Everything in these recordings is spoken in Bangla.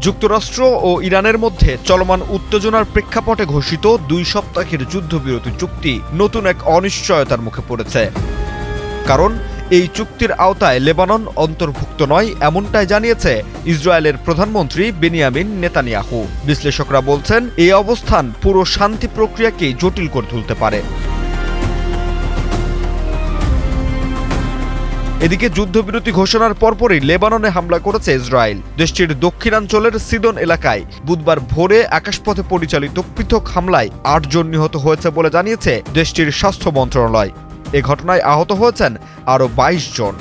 যুক্তরাষ্ট্র ও ইরানের মধ্যে চলমান উত্তেজনার প্রেক্ষাপটে ঘোষিত 2 সপ্তাহের যুদ্ধবিরতি চুক্তি নতুন এক অনিশ্চয়তার মুখে পড়েছে। কারণ এই চুক্তির আওতায় লেবানন অন্তর্ভুক্ত নয়, এমনটাই জানিয়েছে ইসরায়েলের প্রধানমন্ত্রী বেনিয়ামিন নেতানিয়াহু। বিশ্লেষকরা বলছেন, এই অবস্থান পুরো শান্তি প্রক্রিয়াকেই জটিল করে তুলতে পারে। এদিকে যুদ্ধবিরতি ঘোষণার পরপরই লেবাননে হামলা করেছে ইসরায়েল। দেশটির দক্ষিণাঞ্চলের সিদন এলাকায় বুধবার ভোরে আকাশপথে পরিচালিত পৃথক হামলায় 8 জন নিহত হয়েছে বলে জানিয়েছে দেশটির স্বাস্থ্য মন্ত্রণালয়। এ ঘটনায় আহত হয়েছেন আরও 22 জন।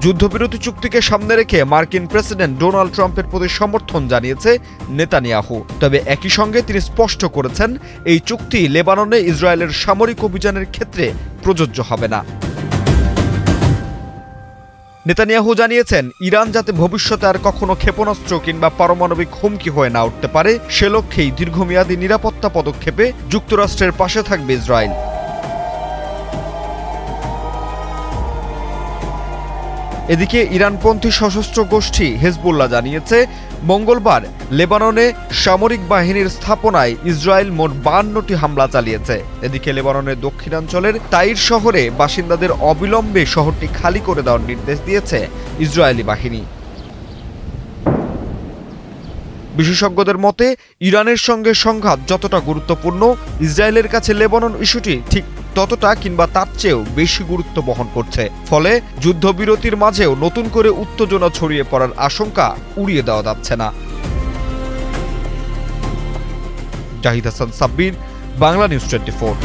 যুদ্ধবিরতি চুক্তিকে সামনে রেখে মার্কিন প্রেসিডেন্ট ডোনাল্ড ট্রাম্পের প্রতি সমর্থন জানিয়েছে নেতানিয়াহু। তবে একই সঙ্গে তিনি স্পষ্ট করেছেন, এই চুক্তি লেবাননে ইসরায়েলের সামরিক অভিযানের ক্ষেত্রে প্রযোজ্য হবে না। নেতানিয়াহু জানিয়েছেন, ইরান যাতে ভবিষ্যতে আর কখনো ক্ষেপণাস্ত্র কিংবা পারমাণবিক হুমকি হয়ে না উঠতে পারে, সে লক্ষ্যেই দীর্ঘমেয়াদী নিরাপত্তা পদক্ষেপে যুক্তরাষ্ট্রের পাশে থাকবে ইসরায়েল। এদিকে ইরানপন্থী সশস্ত্র গোষ্ঠী হেজবুল্লাহ জানিয়েছে, মঙ্গলবার লেবাননে সামরিক বাহিনীর স্থাপনায় ইসরায়েল মোট 52টি হামলা চালিয়েছে। এদিকে লেবাননের দক্ষিণাঞ্চলের তাইর শহরে বাসিন্দাদের অবিলম্বে শহরটি খালি করে দেওয়ার নির্দেশ দিয়েছে ইসরায়েলি বাহিনী। বিশেষজ্ঞদের মতে, ইরানের সঙ্গে সংঘাত যতটা গুরুত্বপূর্ণ, ইসরায়েলের কাছে লেবানন ইস্যুটি ঠিক ততটা কিংবা তার চেয়েও বেশি গুরুত্ব বহন করছে। ফলে যুদ্ধবিরতির মাঝেও নতুন করে উত্তেজনা ছড়িয়ে পড়ার আশঙ্কা উড়িয়ে দেওয়া যাচ্ছে না। জাহিদ হাসান সাব্বির, বাংলা নিউজ 24।